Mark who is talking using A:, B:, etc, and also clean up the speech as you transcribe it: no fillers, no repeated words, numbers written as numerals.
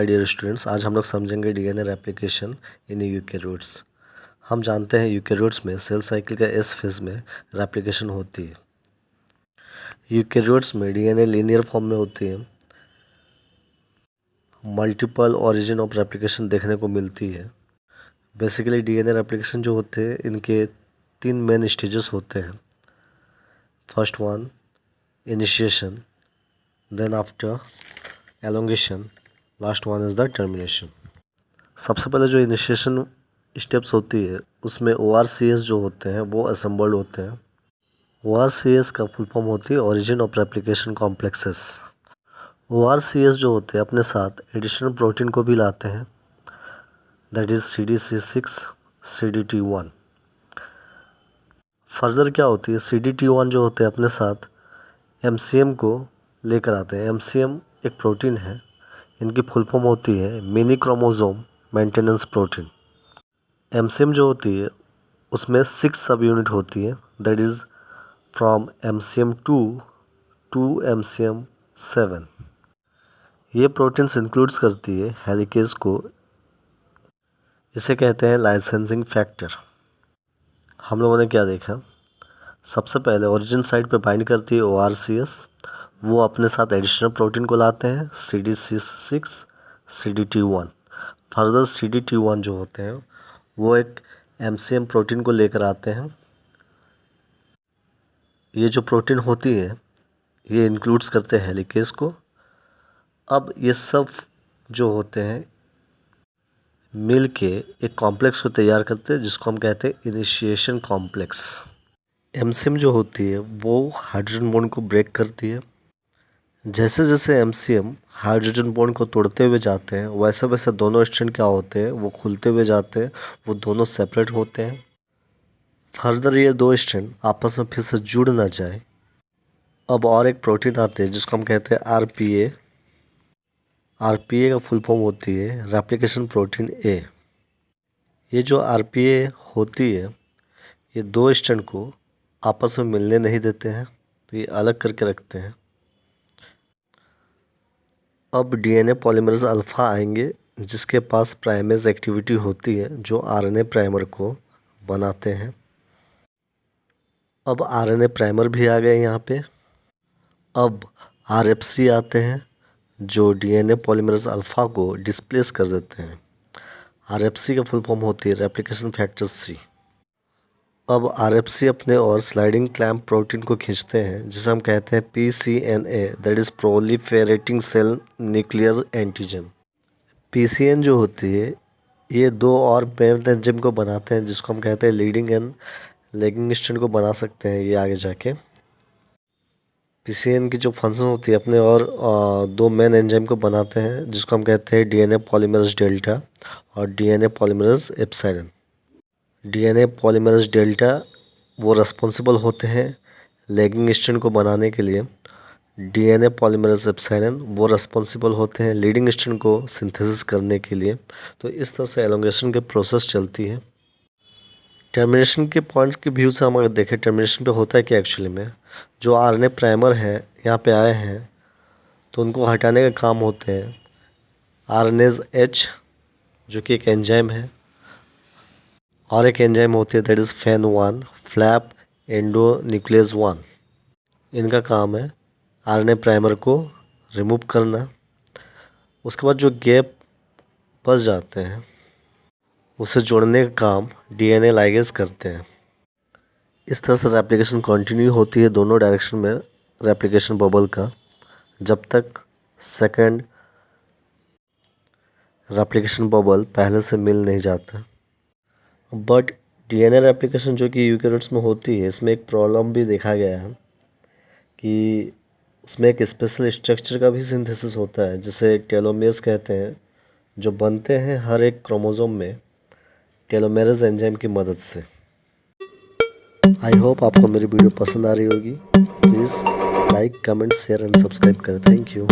A: My dear students, आज हम लोग समझेंगे डीएनए रेप्लिकेशन इन यूकेरियोट्स। हम जानते हैं यूकेरियोट्स में सेल साइकिल का एस फेज में रेप्लिकेशन होती है। यूकेरियोट्स में डीएनए लीनियर फॉर्म में होती है। मल्टीपल ओरिजिन ऑफ रेप्लिकेशन देखने को मिलती है। बेसिकली डीएनए रेप्लिकेशन जो होते हैं इनके 3 मेन स्टेजेस होते हैं। First one initiation, then after elongation, last one is the termination. सबसे पहले जो इनिशिएशन स्टेप्स होती है उसमें ORCS जो होते हैं वो असेंबल्ड होते हैं। ORCS का फुल फॉर्म होती है origin of replication complexes. ORCS जो होते हैं अपने साथ एडिशनल प्रोटीन को भी लाते हैं, that is CDC6 CDT1। Further क्या होती है, CDT1 जो होते हैं अपने साथ MCM को लेकर आते हैं। MCM एक प्रोटीन है, इनकी फुल फॉर्म होती है mini chromosome maintenance protein. MCM जो होती है उसमें 6 सब यूनिट होती है, that is from MCM2 to MCM7। ये प्रोटीन्स इंक्लूड्स करती है हेलिकेज को, इसे कहते हैं लाइसेंसिंग फैक्टर। हम लोगों ने क्या देखा, सबसे पहले ओरिजिन साइट पे बाइंड करती है ORCS, वो अपने साथ एडिशनल प्रोटीन को लाते हैं CDC6 CDT1। फर्दर CDT1 जो होते हैं वो एक MCM प्रोटीन को लेकर आते हैं। ये जो प्रोटीन होती है ये इंक्लूड्स करते हैं हेलिकेज को। अब ये सब जो होते हैं मिल के एक कॉम्प्लेक्स को तैयार करते हैं जिसको हम कहते हैं इनिशिएशन कॉम्प्लेक्स। MCM जो होती है वो हाइड्रोजन बॉन्ड को ब्रेक करती है। जैसे जैसे MCM हाइड्रोजन बॉन्ड को तोड़ते हुए जाते हैं वैसे वैसे दोनों स्ट्रैंड क्या होते हैं, वो खुलते हुए जाते हैं, वो दोनों सेपरेट होते हैं। फर्दर ये 2 स्ट्रैंड आपस में फिर से जुड़ ना जाए, अब और एक प्रोटीन आते हैं जिसको हम कहते हैं RPA। RPA का फुल फॉर्म होती है रेप्लिकेशन प्रोटीन A। ये जो RPA होती है ये 2 स्ट्रैंड को आपस में मिलने नहीं देते हैं, तो ये अलग करके रखते हैं। अब DNA पॉलीमरेज अल्फ़ा आएंगे जिसके पास प्राइमेज एक्टिविटी होती है जो RNA प्राइमर को बनाते हैं। अब RNA प्राइमर भी आ गए यहाँ पे। अब RFC आते हैं जो DNA पॉलीमरेज अल्फ़ा को डिस्प्लेस कर देते हैं। RFC का फुल फॉर्म होती है रेप्लिकेशन फैक्टर C। अब RFC अपने और स्लाइडिंग क्लैम्प प्रोटीन को खींचते हैं जिसे हम कहते हैं PCNA, that is proliferating cell nuclear antigen. PCN जो होती है ये 2 और पेरेंट एंजाइम को बनाते हैं जिसको हम कहते हैं लीडिंग एंड लैगिंग स्ट्रैंड को बना सकते हैं ये आगे जाके। PCN की जो फंक्शन होती है अपने और 2 मेन एंजाइम को बनाते हैं जिसको हम कहते हैं DNA पॉलीमरेज डेल्टा और DNA polymerase epsilon. DNA polymerase delta वो रिस्पॉन्सिबल होते हैं लैगिंग स्ट्रैंड को बनाने के लिए। DNA पॉलीमरेज एप्सिलॉन वो रिस्पॉन्सिबल होते हैं लीडिंग स्ट्रैंड को सिंथेसिस करने के लिए। तो इस तरह से एलोंगेशन के प्रोसेस चलती है। टर्मिनेशन के पॉइंट के व्यू से हम अगर देखें टर्मिनेशन पे होता है कि एक्चुअली में जो RNA प्राइमर है यहाँ पे आए हैं तो उनको हटाने का काम होते हैं RNase H जो कि एक एंजाइम है, और एक एंजाइम होती है that is FEN1 flap endonuclease 1। इनका काम है RNA प्राइमर को रिमूव करना। उसके बाद जो गैप बच जाते हैं उसे जोड़ने का काम DNA लाइगेज करते हैं। इस तरह से रेप्लिकेशन कंटिन्यू होती है दोनों डायरेक्शन में रेप्लिकेशन बबल का, जब तक सेकंड रेप्लिकेशन बबल पहले से मिल नहीं जाता। बट DNA रेप्लिकेशन जो कि यूकेरियोट्स में होती है इसमें एक प्रॉब्लम भी देखा गया है कि उसमें एक स्पेशल स्ट्रक्चर का भी सिंथेसिस होता है जिसे टेलोमेयर्स कहते हैं, जो बनते हैं हर एक क्रोमोसोम में टेलोमेरेज एंजाइम की मदद से। आई होप आपको मेरी वीडियो पसंद आ रही होगी। Please like, comment, share and subscribe करें। Thank you.